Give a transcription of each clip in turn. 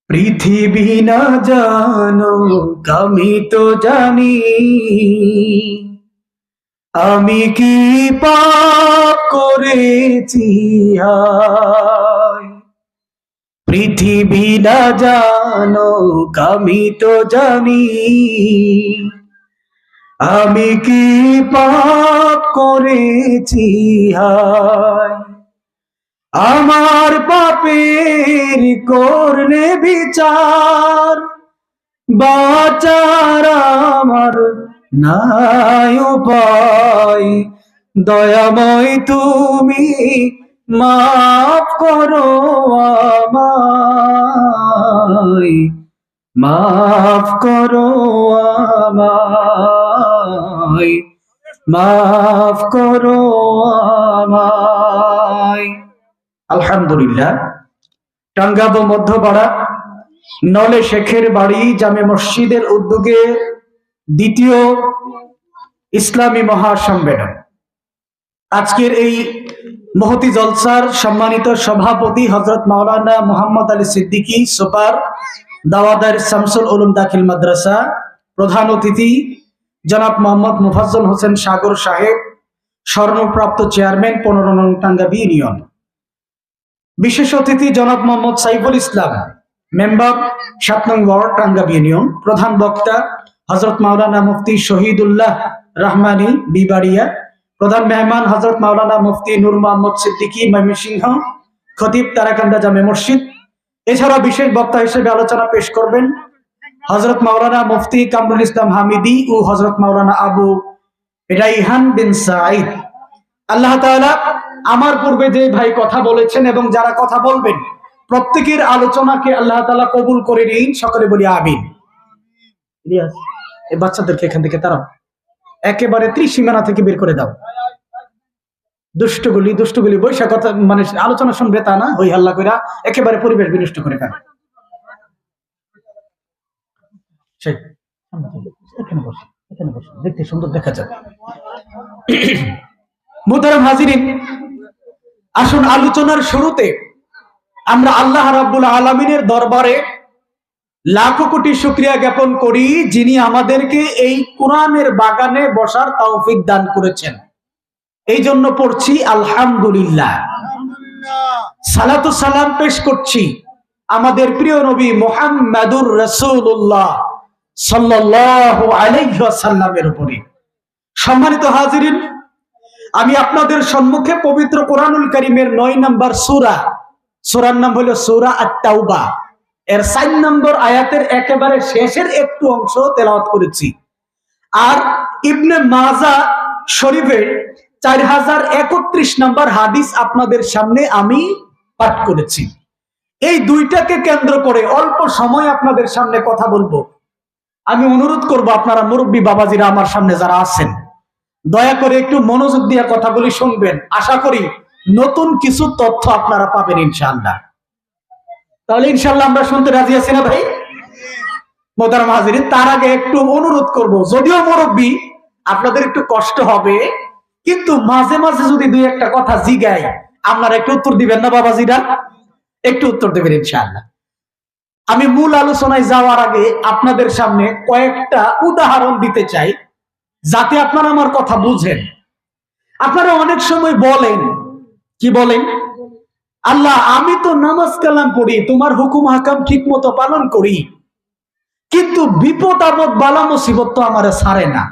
পৃথিবী না জানুক আমি তো জানি, আমি কি পাপ করেছি হায়। পৃথিবী না জানুক আমি তো জানি, আমি কি পাপ করেছি হায়। আমার পাপের করলে বিচার, বাঁচার আমার নাই উপায়। দয়াময় তুমি মাফ করো আমায়, মাফ করো আমায়, মাফ করো আমায়। আলহামদুলিল্লাহ। টাঙ্গাবো মধ্যপাড়া নলে শেখের বাড়ি জামে মসজিদের উদ্যোগে দ্বিতীয় ইসলামী মহাসম্মেলন। আজকের এই মহতি জলসার সম্মানিত সভাপতি হযরত মাওলানা মুহাম্মদ আলী সিদ্দিকী সুপার দাওয়াদার শামসুল উলুম দাখিল মাদ্রাসা, প্রধান অতিথি জনাব মোহাম্মদ মুফাজ্জল হোসেন সাগর সাহেব, স্বর্ণপ্রাপ্ত চেয়ারম্যান 15 নং টাঙ্গাবী ইউনিয়ন। বিশেষ অতিথি জনাব মোহাম্মদ সাইফুল ইসলাম, মেম্বার 7 নং ওয়ার্ড টাঙ্গাবী ইউনিয়ন। প্রধান বক্তা হযরত মাওলানা মুফতি শহীদুল্লাহ রহমানী বিবাড়িয়া। প্রধান মেহমান হযরত মাওলানা মুফতি নূর মোহাম্মদ সিদ্দিকী ময়মনসিংহ, খতিব তারাকান্দা জামে মসজিদ। এছাড়া বিশেষ বক্তা হিসেবে আলোচনা পেশ করবেন হযরত মাওলানা মুফতি কামরুল ইসলাম হামিদি ও হযরত মাওলানা আবু রাইহান বিন সাঈদ। আল্লাহ তাআলা আমার পূর্বে যে ভাই কথা বলেছেন এবং যারা কথা বলবেন প্রত্যেকের আলোচনাকে আল্লাহ তাআলা কবুল করে নিন, সকলে বলি আমিন। ইলিয়াস, এই বাচ্চাদেরকে এখান থেকে তাড়াও, একেবারে ত্রিসীমানা থেকে বের করে দাও। দুষ্টগুলি বৈশা কথা মানে আলোচনা শুনবে তা না, হই হাল্লা কইরা একেবারে পরিবেশ বিনষ্ট করে ফেলে। এখানে বসে দেখতে সুন্দর দেখা যাবে। মুহতারাম হাজিরিন, আসুন আলোচনার শুরুতে আমরা আল্লাহ রাব্বুল আলামিনের দরবারে লাখো কোটি শুকরিয়া জ্ঞাপন করি, যিনি আমাদেরকে এই কোরআনের বাগানে বসার তৌফিক দান করেছেন। এই জন্য পড়ছি আলহামদুলিল্লাহ। সালাতু সালাম পেশ করছি আমাদের প্রিয় নবী মুহাম্মাদুর রাসূলুল্লাহ সাল্লাল্লাহু আলাইহি ওয়াসাল্লামের উপরে। সম্মানিত হাজিরিন, আমি আপনাদের সম্মুখে পবিত্র কোরআনুল কারীমের 9 নম্বর সূরার নাম হলো সূরা আত-তাওবা, এর 4 নম্বর আয়াতের একেবারে শেষের একটু অংশ তেলাওয়াত করেছি। আর ইবনে মাজাহ শরীফের 4031 নম্বর হাদিস আপনাদের সামনে আমি পাঠ করেছি। এই দুইটাকে কেন্দ্র করে অল্প সময় আপনাদের সামনে কথা বলবো। আমি অনুরোধ করব আপনারা মুরব্বী বাবাজিরা আমার সামনে যারা আছেন, দয়া করে একটু মনোযোগ দিয়ে কথাগুলি শুনবেন। আশা করি নতুন কিছু তথ্য আপনারা পাবেন ইনশাআল্লাহ। তাহলে ইনশাআল্লাহ আমরা শুনতে রাজি আছি না ভাই? মুহতারাম হাজিরিন, তার আগে একটু অনুরোধ করব, যদিও মুরব্বী আপনাদের একটু কষ্ট হবে, কিন্তু মাঝে মাঝে যদি দুই একটা কথা জিগাই আপনারা একটু উত্তর দিবেন না বাবাজিরা? একটু উত্তর দেবেন ইনশাআল্লাহ। আমি মূল আলোচনায় যাওয়ার আগে আপনাদের সামনে কয়েকটা উদাহরণ দিতে চাই, যাতে আপনারা আমার কথা বুঝেন। আপনারা অনেক সময় বলেন, কি বলেন? আল্লাহ, আমি তো নামাজ কালাম পড়ি, তোমার হুকুম হাকাম ঠিক মতো পালন করি, কিন্তু বিপদ আপদ বালা মুসিবত তো আমারে ছাড়ে না।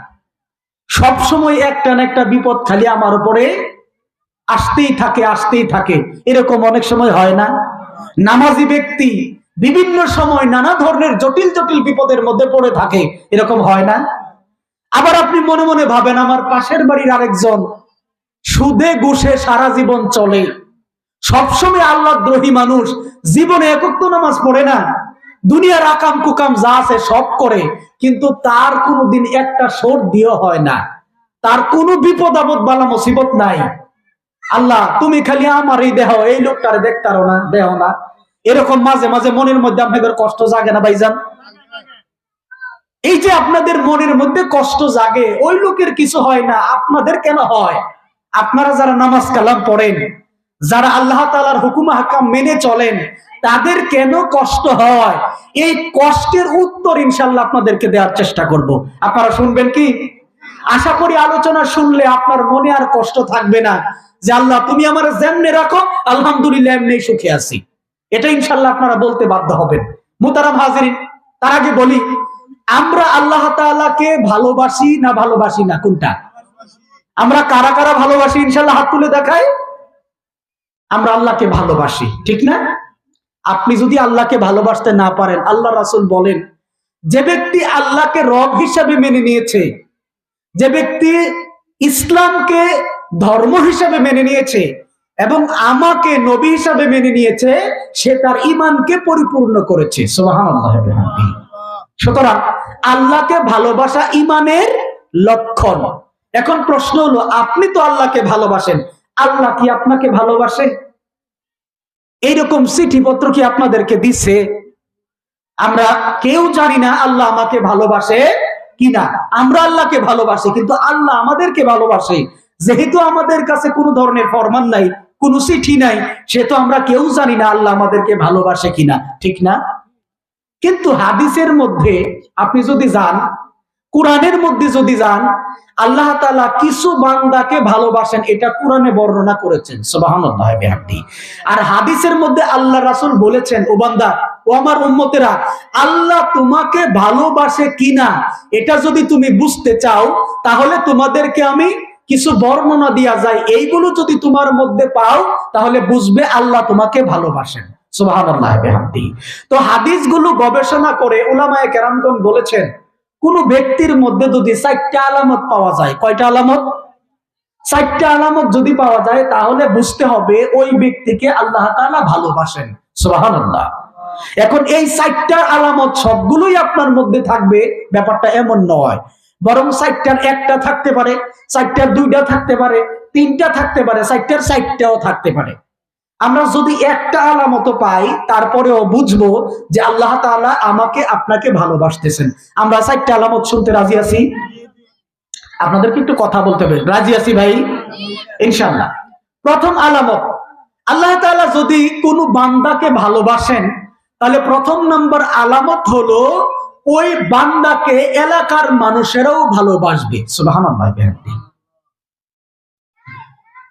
সব সময় একটা না একটা বিপদ খালি আমার উপরে আসতেই থাকে। এরকম অনেক সময় হয় না? নামাজি ব্যক্তি বিভিন্ন সময় নানা ধরনের জটিল বিপদের মধ্যে পড়ে থাকে, এরকম হয় না? আবার আপনি মনে মনে ভাবেন, আমার পাশের বাড়ির আরেকজন সুদে ঘুষে সারা জীবন চলে, সবসময় আল্লাহদ্রোহী মানুষ, জীবনে একক তো নামাজ পড়ে না, দুনিয়ার আকাম কুকাম যা আছে সব করে, কিন্তু তার কোনোদিন একটা সোর দিও হয় না, তার কোনো বিপদ আপদ বালা মুসিবত নাই। আল্লাহ, তুমি খালি আমার এই দেহ, এই লোকটারে দেখতারো না, দেহ না। এরকম মাঝে মাঝে মনের মধ্যে আপনাদের কষ্ট জাগে না ভাইজান? এই যে আপনাদের মনের মধ্যে কষ্ট জাগে, ওই লোকের কিছু হয় না, আপনাদের কেন হয়? আপনারা যারা নামাজ কালাম পড়েন, যারা আল্লাহ তাআলার হুকুম হাকাম মেনে চলেন তাদের কেন কষ্ট হয়, এই কষ্টের উত্তর ইনশাআল্লাহ আপনাদেরকে দেওয়ার চেষ্টা করব। আপনারা শুনবেন কি? আশা করি আলোচনা শুনলে আপনার মনে আর কষ্ট থাকবে না যে আল্লাহ তুমি আমার যেমনে রাখো আলহামদুলিল্লাহ এমনি সুখে আছি। এটা ইনশাআল্লাহ আপনারা বলতে বাধ্য হবেন। মুহতারাম হাজিরিন, তার আগে বলি, আমরা আল্লাহ তাআলাকে ভালোবাসি না ভালোবাসি না? কোনটা? আমরা কারা কারা ভালোবাসি ইনশাআল্লাহ হাত তুলে দেখাই। আমরা আল্লাহকে ভালোবাসি, ঠিক না? আপনি যদি আল্লাহকে ভালোবাসতে না পারেন, আল্লাহ রাসূল বলেন যে ব্যক্তি আল্লাহকে রব হিসাবে মেনে নিয়েছে, যে ব্যক্তি ইসলামকে ধর্ম হিসাবে মেনে নিয়েছে এবং আমাকে নবী হিসাবে মেনে নিয়েছে, সে তার ঈমানকে পরিপূর্ণ করেছে। সুবহানাল্লাহ। সুতরাং আল্লাহকে ভালোবাসা ঈমানের লক্ষণ। এখন প্রশ্ন হলো, আপনি তো আল্লাহকে ভালোবাসেন, আল্লাহ কি আপনাকে ভালোবাসে? এইরকম চিঠিপত্র কি আপনাদেরকে দিছে? আমরা কেউ জানি না আল্লাহ আমাকে ভালোবাসে কিনা। আমরা আল্লাহকে ভালোবাসি, কিন্তু আল্লাহ আমাদেরকে ভালোবাসে যেহেতু আমাদের কাছে কোনো ধরনের ফরমান নাই, কোনো চিঠি নাই, সেহেতু আমরা কেউ জানি না আল্লাহ আমাদেরকে ভালোবাসে কিনা, ঠিক না? কিন্তু হাদিসের মধ্যে আপনি যদি যান, কোরআনের মধ্যে যদি যান, আল্লাহ তাআলা কিছু বান্দাকে ভালোবাসেন, এটা কোরআনে বর্ণনা করেছেন। সুবহানাল্লাহ বিহামদি। আর হাদিসের মধ্যে আল্লাহ রাসূল বলেছেন, ও বান্দা, ও আমার উম্মতেরা, আল্লাহ তোমাকে ভালোবাসে কিনা এটা যদি তুমি বুঝতে চাও, তাহলে তোমাদেরকে আমি কিছু বর্ণনা দিয়া যায়, এইগুলো যদি তোমার মধ্যে পাও তাহলে বুঝবে আল্লাহ তোমাকে ভালোবাসেন। সুবহানাল্লাহ বিহামদি। তো হাদিসগুলো গবেষণা করে উলামায়ে কেরামগণ বলেছেন, কোন ব্যক্তির মধ্যে যদি 4টা আলামত পাওয়া যায়, কয়টা আলামত? 4টা আলামত যদি পাওয়া যায়, তাহলে বুঝতে হবে ওই ব্যক্তিকে আল্লাহ তাআলা ভালোবাসেন। সুবহানাল্লাহ। এখন এই 4টা আলামত সবগুলোই আপনার মধ্যে থাকবে, ব্যাপারটা এমন নয়, বরং 4টার একটা থাকতে পারে, 4টার 2টা থাকতে পারে, 3টা থাকতে পারে, 4টার 4টাও থাকতে পারে। আমরা যদি একটা আলামত পাই, তারপরেও বুঝবো যে আল্লাহ তাআলা আমাকে আপনাকে ভালোবাসতেছেন। আমরা 4টা আলামত শুনতে রাজি আছি? আপনাদেরকে একটু কথা বলতে হবে, রাজি আছি ভাই? ইনশাআল্লাহ। প্রথম আলামত, আল্লাহ তাআলা যদি কোনো বান্দাকে ভালোবাসেন, তাহলে প্রথম নম্বর আলামত হলো ওই বান্দাকে এলাকার মানুষেরাও ভালোবাসবে। সুবহানাল্লাহ।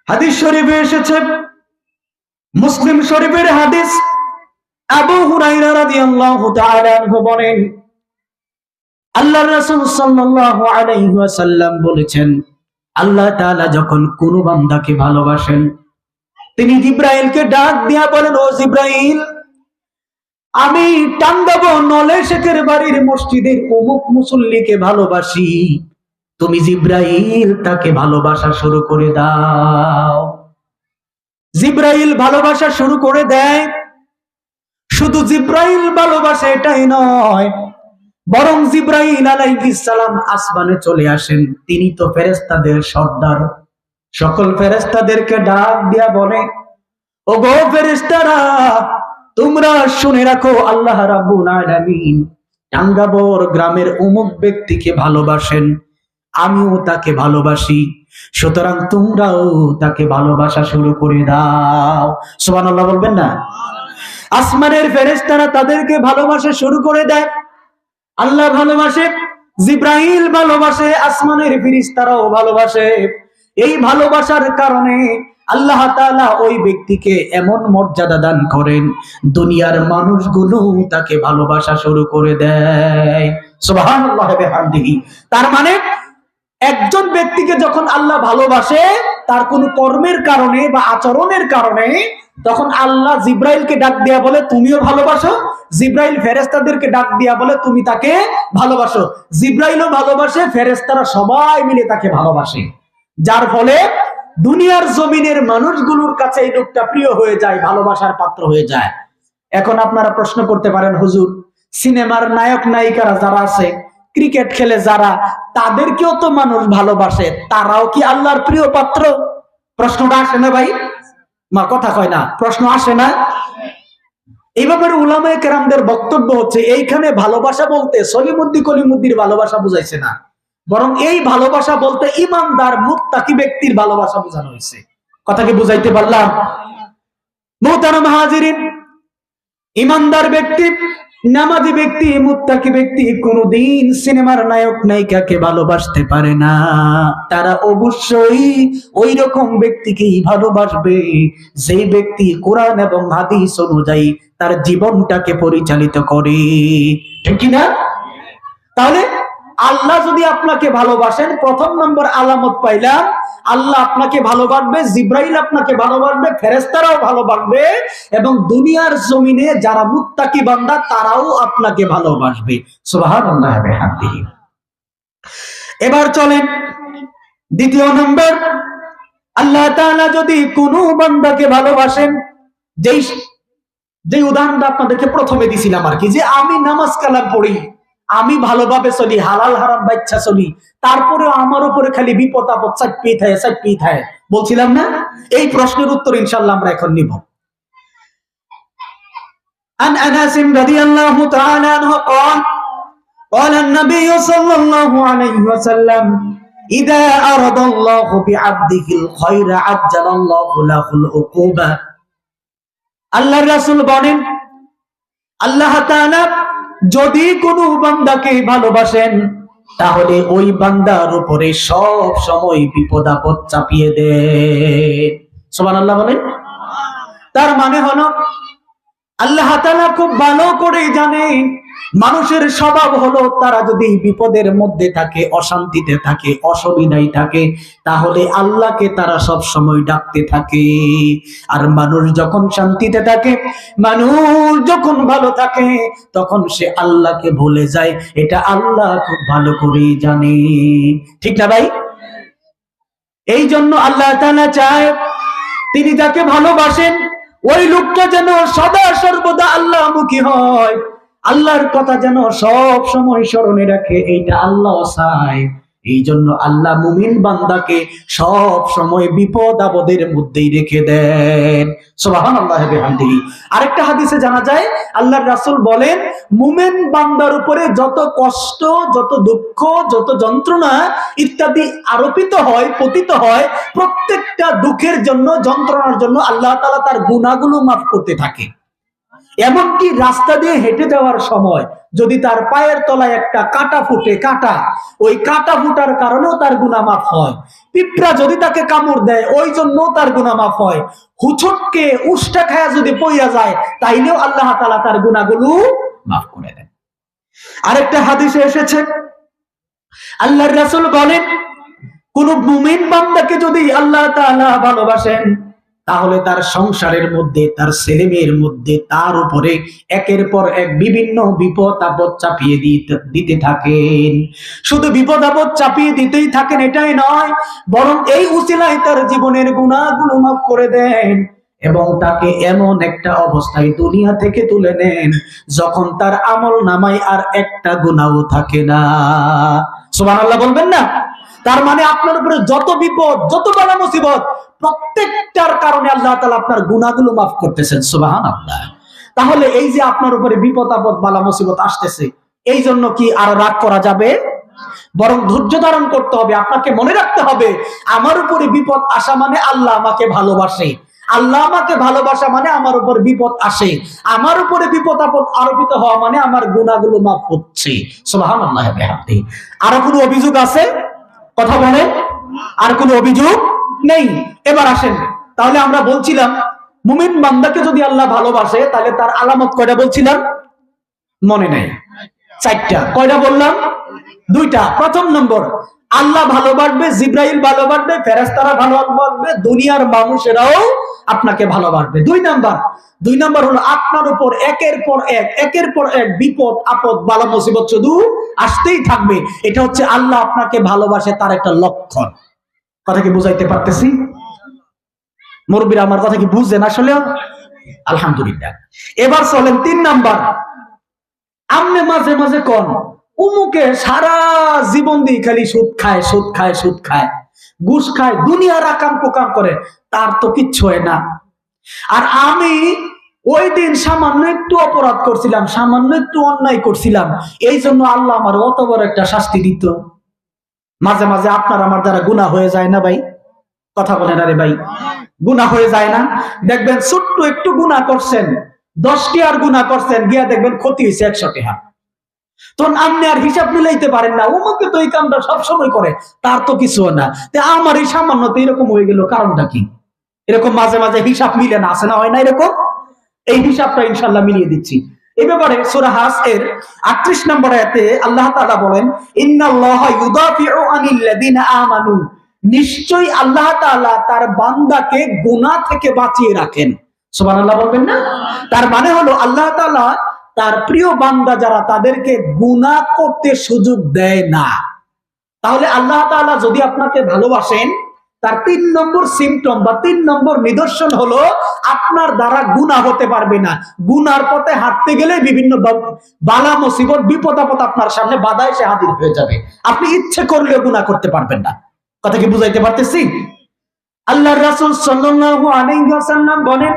হাদিস শরীফে এসেছে, মুসলিম শরীফের হাদিস, আবু হুরায়রা রাদিয়াল্লাহু তাআলা আনহু বলেন, আল্লাহর রাসূল সাল্লাল্লাহু আলাইহি ওয়াসাল্লাম বলেছেন, আল্লাহ তাআলা যখন কোন বান্দাকে ভালোবাসেন, তিনি জিবরাইলকে ডাক দিয়া বলেন, ও জিবরাইল, আমি টাঙ্গাবো নলে শেখের বাড়ির মসজিদের অমুক মুসল্লিকে ভালোবাসি, তুমি জিবরাইল তাকে ভালোবাসা শুরু করে দাও। জিবরাইল ভালোবাসা শুরু করে দেয়। শুধু জিবরাইল ভালোবাসে এটাই নয়, বরং জিবরাইল আলাইহিস সালাম আসমানে চলে আসেন। তিনি তো ফেরেশতাদের সর্দার, সকল ফেরেশতাদেরকে ডাক দিয়া বলে, ওগো ফেরেশতারা, তোমরা শুনে রাখো, আল্লাহ রাব্বুল আলামিন টাঙ্গাবর গ্রামের অমুক ব্যক্তিকে ভালোবাসেন, আমিও তাকে ভালোবাসি, সুতরাং তোমরাও তাকে ভালোবাসা শুরু করে দাও। সুবহানাল্লাহ বলবেন না? আসমানের ফেরেশতারা তাদেরকে ভালোবাসা শুরু করে দেয়। আল্লাহ ভালোবাসে, জিবরাইল ভালোবাসে, আসমানের ফেরেশতারাও ভালোবাসে। এই ভালোবাসার কারণে আল্লাহ তাআলা ওই ব্যক্তিকে এমন মর্যাদা দান করেন, দুনিয়ার মানুষগুলো তাকে ভালোবাসা শুরু করে দেয়। সুবহানাল্লাহ বিহামদিহি। তার মানে একজন ব্যক্তিকে যখন আল্লাহ ভালোবাসে, তার কোন কর্মের কারণে বা আচরণের কারণে, তখন আল্লাহ জিবরাইলকে ডাক দিয়া বলে, তুমিও ভালোবাসো। জিবরাইল ফেরেশতাদেরকে ডাক দিয়া বলে, তুমি তাকে ভালোবাসো। জিবরাইলও ভালোবাসে, ফেরেশতারা সবাই মিলে তাকে ভালোবাসে। যার ফলে দুনিয়ার জমিনের মানুষগুলোর কাছে এই লোকটা প্রিয় হয়ে যায়, ভালোবাসার পাত্র হয়ে যায়। এখন আপনারা প্রশ্ন করতে পারেন, হুজুর, সিনেমার নায়ক নায়িকারা যারা আছে, ক্রিকেট খেলে যারা, তাদেরকেও তো মানুষ ভালোবাসে, তারাও কি আল্লাহর প্রিয় পাত্র? প্রশ্নটা আসে না ভাই? মা কথা কয় না, প্রশ্ন আসে না? এই ব্যাপারে উলামায়ে কেরামদের বক্তব্য হচ্ছে, এইখানে ভালোবাসা বলতে সলিমুদ্দিন কলিমুদ্দির ভালোবাসা বুঝাইছে না, বরং এই ভালোবাসা বলতে ইমানদার মুত্তাকি ব্যক্তির ভালোবাসা বোঝানো হয়েছে। কথা কি বুঝাইতে পারলাম? মুহতারাম হাজিরিন, ইমানদার ব্যক্তি, নামাজি ব্যক্তি, মুত্তাকি ব্যক্তি কোনদিন সিনেমার নায়ক নায়িকাকে ভালোবাসতে পারে না। তারা অবশ্যই ওই রকম ব্যক্তিকেই ভালোবাসবে যে ব্যক্তি কোরআন এবং হাদিস অনুযায়ী তার জীবনটাকে পরিচালিত করে, ঠিক কি না? তাহলে আল্লাহ যদি আপনাকে ভালোবাসেন, প্রথম নম্বর আলামত পাইলাম, আল্লাহ আপনাকে ভালোবাসবে, জিব্রাইল আপনাকে ভালোবাসবে, ফেরেশতারাও ভালোবাসবে, এবং দুনিয়ার জমিনে যারা মুত্তাকি বান্দা তারাও আপনাকে ভালোবাসবে। সুবহানাল্লাহ ওয়া বিহামদিহি। এবার চলেন দ্বিতীয় নম্বর, আল্লাহ তাআলা যদি কোনো বান্দাকে ভালোবাসেন, যেই উদাহরণটা আপনাদেরকে প্রথমে দিছিলাম আর কি, যে আমি নামাজ কালাম পড়ি, আমি ভালোভাবে চলি, হালাল হারাম বাচ্চা চলি, তারপরেও আমার উপরে খালি বিপদ আপদ চাপিয়ে থাকে, বলছিলাম না? এই প্রশ্নের উত্তর ইনশাআল্লাহ আমরা এখন নিব। عن أنس رضي الله تعالى عنه قال قال النبي صلى الله عليه وسلم إذا أراد الله بعبده الخير عجل الله له العقوبة। আল্লাহর রাসূল বলেন, আল্লাহ তাআলা যদি কোনো বান্দাকে ভালোবাসেন তাহলে ওই বান্দার উপরে সব সময় বিপদ আপদ চাপিয়ে দেন। সুবহানাল্লাহ বলেন। তার মানে হলো আল্লাহ তাআলা খুব ভালো করে জানেন মানুষের স্বভাব হলো তারা যদি বিপদের মধ্যে থাকে, অশান্তিতে থাকে, অসুবিধায় থাকে, তাহলে আল্লাহকে তারা সব সময় ডাকতে থাকে। আর মানুষ যখন শান্তিতে থাকে, মানুষ যখন ভালো থাকে, তখন সে আল্লাহকে ভুলে যায়। এটা আল্লাহ খুব ভালো করেই জানে, ঠিক না ভাই? এই জন্য আল্লাহ তাআলা চায় তিনি যাকে ভালোবাসেন ওই লোকটা যেন সদা সর্বদা আল্লাহমুখী হয়, আল্লাহর কথা যেন সব সময় স্মরণে রাখে, এইটা আল্লাহ চায়। এই জন্য আল্লাহ মুমিন বান্দাকে সব সময় বিপদ আপদের মধ্যেই রেখে দেন। সুবহানাল্লাহ ওয়া বিহামদিহি। আরেকটা হাদিসে জানা যায় আল্লাহর রাসূল বলেন, মুমিন বান্দার উপরে যত কষ্ট, যত দুঃখ, যত যন্ত্রণা ইত্যাদি আরোপিত হয়, পতিত হয়, প্রত্যেকটা দুঃখের জন্য, যন্ত্রণার জন্য আল্লাহ তাআলা তার গুনাহগুলো মাফ করতে থাকে। এমনকি রাস্তা দিয়ে হেঁটে যাওয়ার সময় যদি তার পায়ের তলায় একটা কাঁটা ফুটে, ওই কাঁটা ফুটার কারণেও তার গুনাহ মাফ হয়। পিঁপড়া যদি তাকে কামড় দেয় ওই জন্য তার গুনাহ মাফ হয়। হুচটকে উষ্টা খায়া যদি পইয়া যায় তাইলেও আল্লাহ তাআলা তার গুনাহগুলো মাফ করে দেন। আরেকটা হাদিসে এসেছে আল্লাহর রাসূল বলেন, কোন মুমিন বান্দাকে যদি আল্লাহ তাআলা ভালোবাসেন তাহলে তার সংসারের মধ্যে, তার ছেলে মেয়ের মধ্যে, তার উপরে একের পর এক বিভিন্ন বিপদ আপদ চাপিয়ে দিতে থাকেন। শুধু বিপদ আপদ চাপিয়ে দিতেই থাকেন এটাই নয়, বরং এই উসিলায় তার জীবনের গুনাহগুলো মাফ করে দেন এবং তাকে এমন একটা অবস্থায় দুনিয়া থেকে তুলে নেন যখন তার আমল নামায় আর একটা গুনাহও থাকে না। সুবহানাল্লাহ বলবেন না? তার মানে আপনার উপরে যত বিপদ, যত বালা মুসিবত, প্রত্যেকটার কারণে আল্লাহ তাআলা আপনার গুনাহগুলো মাফ করতেছেন। সুবহানাল্লাহ। তাহলে এই যে আপনার উপরে বিপদ আপদ বালা মুসিবত আসতেছে, এই জন্য কি আর রাগ করা যাবে? বরং ধৈর্য ধারণ করতে হবে। আপনাকে মনে রাখতে হবে আমার উপরে বিপদ আসা মানে আল্লাহ আমাকে ভালোবাসে, আল্লাহ আমাকে ভালোবাসা মানে আমার উপর বিপদ আসে, আমার উপরে বিপদ আপদ আরোপিত হওয়া মানে আমার গুনাহগুলো মাফ হচ্ছে। সুবহানাল্লাহ ওয়া বিহামদিহি। আর কোনো অভিযোগ আছে? কথা বলে। আর কোনো অভিযোগ নেই। এবার আসেন, তাহলে আমরা বলছিলাম মুমিন বান্দাকে যদি আল্লাহ ভালোবাসে তাহলে তার আলামত কয়টা বলছিলাম? মনে নেই? 4টা। কয়টা বললাম? 2টা। প্রথম নম্বর, আল্লাহ ভালোবাসবে, জিব্রাইল ভালোবাসবে, ফেরেশতারা ভালোবাসবে, দুনিয়ার মানুষেরাও আপনাকে ভালোবাসবে। 2 নাম্বার হলো আপনার উপর একের পর এক বিপদ আপদ বালা মুসিবত শুধু আসতেই থাকবে। এটা হচ্ছে আল্লাহ আপনাকে ভালোবাসে তার একটা লক্ষণ। কথা কি বুঝাইতে পারতেছি? মুরব্বিরা আমার কথা কি বুঝছেন আসলে? আলহামদুলিল্লাহ। এবার চলেন 3 নাম্বার। আমনে মাঝে মাঝে কোন উমুকে সারা জীবন দিয়ে খালি সুদ খায়, ঘুষ খায়, দুনিয়ার আকাম কোকাম করে, তার তো কিচ্ছু হয় না। আর আমি ওই দিন সামান্য একটু অপরাধ করছিলাম, সামান্য একটু অন্যায় করছিলাম, এই জন্য আল্লাহ আমার অত বড় একটা শাস্তি দিত। মাঝে মাঝে আপনার আমার দ্বারা গুনাহ হয়ে যায় না ভাই? কথা বলেন আরে ভাই। গুনাহ হয়ে যায় না? দেখবেন ছোট্ট একটু গুনাহ করছেন, 10টি আর গুনাহ করছেন, গিয়া দেখবেন ক্ষতি হয়েছে 100 টাকা। তখন আপনি আর হিসাব মিলাইতে পারেন না, ওমকে তো এই কামটা সবসময় করে, তার তো কিছু না, আমার এই সামান্য তো এরকম হয়ে গেল, কারণটা কি? এরকম মাঝে মাঝে হিসাব মিলে না, আছে না, হয় না এরকম? এই হিসাবটা ইনশাআল্লাহ মিলিয়ে দিচ্ছি। এই ব্যাপারে সূরা হাস এর 38 নম্বর আয়াতে আল্লাহ তাআলা বলেন, ইন্নাল্লাহা ইউদাফিউ আনিল লাযিনা আমানু, নিশ্চয়ই আল্লাহ তাআলা তার বান্দাকে গুনাহ থেকে বাঁচিয়ে রাখেন। সুবহানাল্লাহ বলবেন না? তার মানে হলো আল্লাহ তাআলা তার প্রিয় বান্দা যারা, তাদেরকে গুনাহ করতে সুযোগ দেয় না। তাহলে আল্লাহ তাআলা যদি আপনাকে ভালোবাসেন, তার 3 নম্বর সিম্পটম বা 3 নম্বর নিদর্শন হলো আপনার দ্বারা গুনাহ হতে পারবে না। গুনার পথে হাঁটতে গেলে বিভিন্ন বালা মুসিবত বিপদ আপদ আপনার সামনে বাধা এসে হাজির হয়ে যাবে, আপনি ইচ্ছে করলেও গুনাহ করতে পারবেন না। কথা কি বুঝাইতে পারতেছি? আল্লাহর রাসূল সাল্লাল্লাহু আলাইহি ওয়াসাল্লাম বলেন,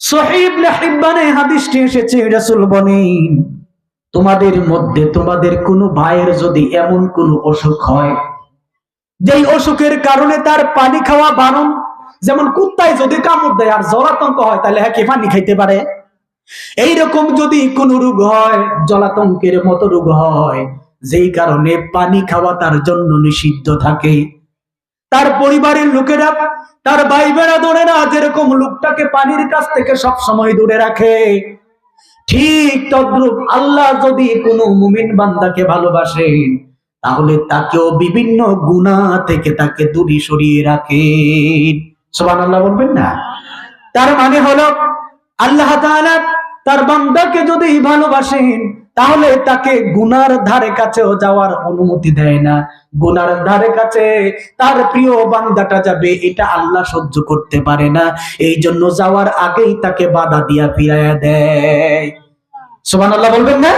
সহিহ ইবনে হিব্বানে হাদিসটি এসেছে, রাসূল বলেন, তোমাদের মধ্যে তোমাদের কোনো ভাইয়ের যদি এমন কোনো অসুখ হয়, যেই অসুখের কারণে তার পানি খাওয়া বারণ, যেমন কুত্তায় যদি কামড় দেয় আর জলাতঙ্ক হয়, তাহলে হ্যাঁ কি পানি খাইতে পারে? এইরকম যদি কোনো রোগ হয়, জলাতঙ্কের মতো রোগ হয়, যেই কারণে পানি খাওয়া তার জন্য নিষিদ্ধ থাকে, তার পরিবারের লোকেরা, তার ভাই বেড়াদরেরা যেরকম লোকটাকে পানির কাছ থেকে সব সময় দূরে রাখে, ঠিক তদ্রূপ আল্লাহ যদি কোনো মুমিন বান্দাকে ভালোবাসেন, তাহলে তাকেও বিভিন্ন গুনাহ থেকে তাকে দূরে সরিয়ে রাখেন। সুবহানাল্লাহ বলবেন না? তার মানে হলো আল্লাহ তাআলা তার বান্দাকে যদি ভালোবাসেন, তাহলে তাকে গুনার ধারে কাছেও যাওয়ার অনুমতি দেয় না। গুনার ধারে কাছে তার প্রিয় বান্দাটা যাবে, এটা আল্লাহ সহ্য করতে পারে না, এই জন্য যাওয়ার আগেই তাকে বাধা দিয়া ফিরাইয়া দেয়। সুবহানাল্লাহ বলবেন না?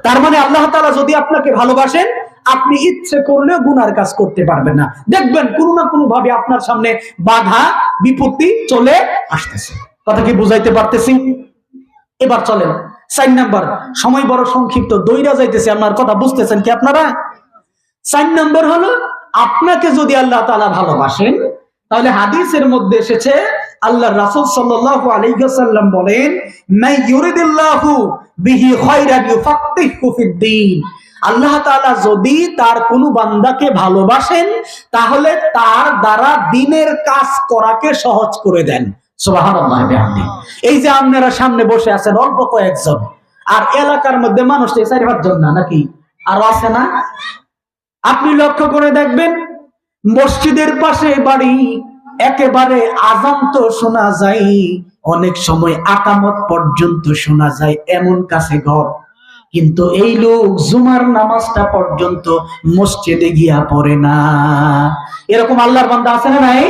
তার মানে আল্লাহ তাআলা যদি আপনাকে ভালোবাসেন, আপনি ইচ্ছে করলেও গুনার কাজ করতে পারবেন না, দেখবেন কোনো না কোনো ভাবে আপনার সামনে বাধা বিপত্তি চলে আসতেছে। কথা কি বুঝাইতে পারতেছি? এবার চলেন 4 নাম্বার, সময় বড় সংক্ষিপ্ত, দইরা যাইতেছে, আপনার কথা বুঝতেছেন কি আপনারা? 4 নাম্বার হলো, আপনাকে যদি আল্লাহ তাআলা ভালোবাসেন, তাহলে হাদিসের মধ্যে এসেছে, আল্লাহর রাসূল সাল্লাল্লাহু আলাইহি ওয়াসাল্লাম বলেন, মা ইউরিদুল্লাহু বিহি খায়রান ইউফাক্কিহু ফিদ-দীন, আল্লাহ তাআলা যদি তার কোনো বান্দাকে ভালোবাসেন, তাহলে তার দ্বারা দ্বীনের কাজ করাকে সহজ করে দেন। সুবহানাল্লাহ বিহামদি। এই যে আপনারা সামনে বসে আছেন অল্প কয়েকজন, আর এলাকার মধ্যে মানুষ 4-5 জন না, নাকি আরো আছে না? আপনি লক্ষ্য করে দেখবেন, মসজিদের পাশে বাড়ি, একেবারে আযান তো শোনা যায়, অনেক সময় আকামত পর্যন্ত শোনা যায়, এমন কাছে ঘর, কিন্তু এই লোক জুমার নামাজটা পর্যন্ত মসজিদে গিয়া পড়ে না। এরকম আল্লাহর বান্দা আছে না নাই?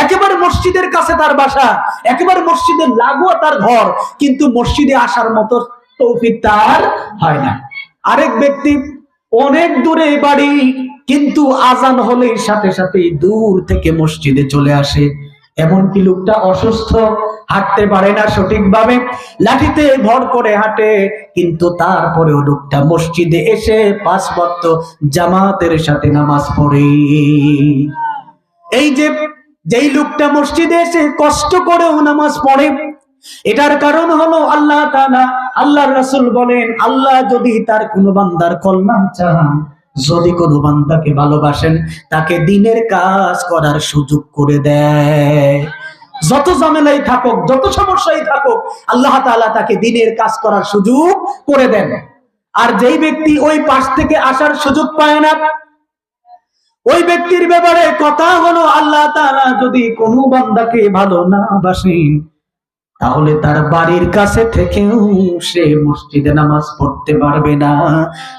একেবারে মসজিদের কাছে তার বাসা, একেবারে মসজিদের লাগোয়া তার ঘর, কিন্তু মসজিদে আসার মতো তৌফিক তার হয় না। আরেক ব্যক্তি অনেক দূরে বাড়ি, কিন্তু আজান হলেই সাথে সাথে দূর থেকে মসজিদে চলে আসে। এমনকি লোকটা অসুস্থ, হাঁটতে পারে না সঠিকভাবে, লাঠিতে ভর করে হাঁটে, কিন্তু তারপরেও লোকটা মসজিদে এসে 5 ওয়াক্ত জামাতের সাথে নামাজ পড়ে। এই যে যেই লোকটা মসজিদে এসে কষ্ট করেও নামাজ পড়ে, এটার কারণ হলো আল্লাহ তাআলা, আল্লাহর রাসূল বলেন, আল্লাহ যদি তার কোনো বান্দার কল্যাণ চান, যদি কোনো বান্দাকে ভালোবাসেন, তাকে দ্বীনের কাজ করার সুযোগ করে দেয়। যত ঝামেলাই থাকুক, যত সমস্যাই থাকুক, আল্লাহ তাআলা তাকে দ্বীনের কাজ করার সুযোগ করে দেন। আর যেই ব্যক্তি ওই পাশ থেকে আসার সুযোগ পায় না, ওই ব্যক্তির ব্যাপারে কথা হলো, আল্লাহ তাআলা যদি কোনো বান্দাকে ভালো না বাসেন, তাহলে তার বাড়ির কাছে থেকেও সে মসজিদে নামাজ পড়তে পারবে না,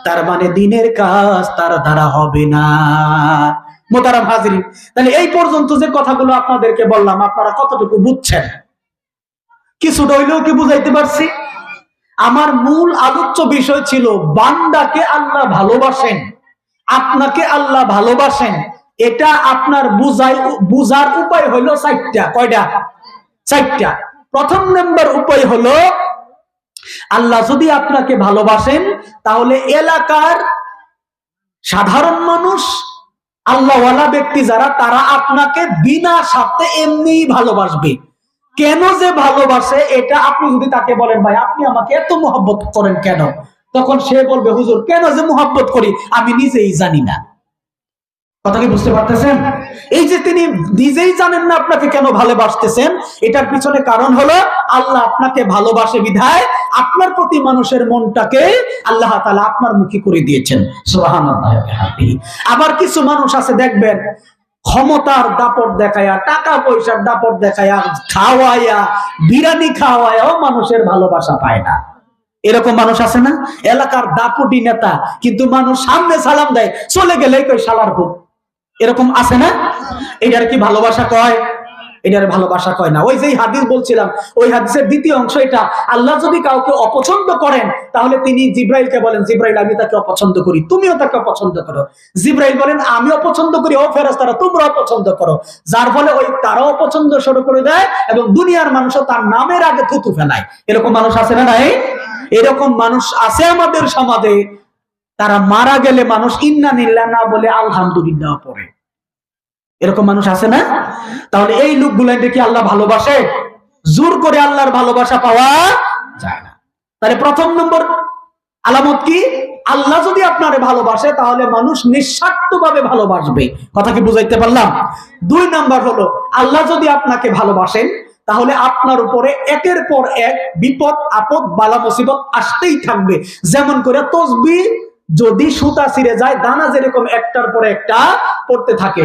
তার মানে দ্বীনের কাজ তার দ্বারা হবে না। মোহতারাম হাজিরিন, তাহলে এই পর্যন্ত যে কথাগুলো আপনাদেরকে বললাম, আপনারা কতটুকু বুঝছেন? কিছুটা হইলেও কি বুঝাইতে পারছি? আমার মূল আলোচ্য বিষয় ছিল, বান্দাকে আল্লাহ ভালোবাসেন, আপনাকে আল্লাহ ভালোবাসেন, এটা আপনার বুঝার উপায় হলো 4টা। কয়টা? 4টা। প্রথম নাম্বার উপায় হলো, আল্লাহ যদি আপনাকে ভালোবাসেন, তাহলে এলাকার সাধারণ মানুষ আল্লাহওয়ালা ব্যক্তি যারা, তারা আপনাকে বিনা স্বার্থে এমনিই ভালোবাসবে। কেন যে ভালোবাসে এটা আপনি যদি তাকে বলেন, ভাই আপনি আমাকে এত মহব্বত করেন কেন, তখন সে বলবে, হুজুর কেন যে মহব্বত করি আমি নিজেই জানি না। কথা কি বুঝতে পারতেছেন? এই যে তিনি নিজেই জানেন না আপনাকে কেন ভালোবাসতেছেন, এটার পিছনে কারণ হলো আল্লাহ আপনাকে ভালোবাসে বিধায় আপনার প্রতি মানুষের মনটাকে আল্লাহ তাআলা আপনার মুখী করে দিয়েছেন। সুবহানাল্লাহ। আবার কিছু মানুষ আছে দেখবেন, ক্ষমতার দাপট দেখায়া, টাকা পয়সার দাপট দেখায়া, খাওয়াইয়া, বিরিয়ানি খাওয়ায়াও মানুষের ভালোবাসা পায় না। এরকম মানুষ আছে না? এলাকার দাপুটি নেতা, কিন্তু মানুষ সামনে সালাম দেয়, চলে গেলেই কই শালার ভূত। এরকম আছে না? এটার কি ভালোবাসা কয়? এটার ভালোবাসা কয় না। ওই যে হাদিস বলছিলাম, ওই হাদিসের দ্বিতীয় অংশ এটা, আল্লাহ যদি কাউকে অপছন্দ করেন তাহলে তিনি জিব্রাইলকে বলেন, জিব্রাইল আমি তাকে অপছন্দ করি, তুমিও তাকে অপছন্দ করো। জিব্রাইল বলেন আমি অপছন্দ করি, ও ফেরেশতারা তোমরাও অপছন্দ করো। যার ফলে ওই তারাও অপছন্দ শুরু করে দেয় এবং দুনিয়ার মানুষও তার নামের আগে থুতু ফেলায়। এরকম মানুষ আছে না নাই? এরকম মানুষ আছে আমাদের সমাজে। তারা মারা গেলে মানুষ ইন্না লিল্লাহ না বলে আলহামদুলিল্লাহ পড়ে। এরকম মানুষ আছে না? তাহলে এই লোকগুলোকে কি আল্লাহ ভালোবাসে? জোর করে আল্লাহর ভালোবাসা পাওয়া যায় না। তাহলে প্রথম নম্বর আলামত কি? আল্লাহ যদি আপনারে ভালোবাসে তাহলে মানুষ নিঃস্বার্থভাবে ভালোবাসবে। কথা কি বুঝাইতে পারলাম? 2 নাম্বার হলো, আল্লাহ যদি আপনাকে ভালোবাসেন তাহলে আপনার উপরে একের পর এক বিপদ আপদ বালা মুসিবত আসতেই থাকবে। যেমন করে তসবিহ যদি সুতা ছিঁড়ে যায়, দানা যেরকম একটার পর একটা পড়তে থাকে,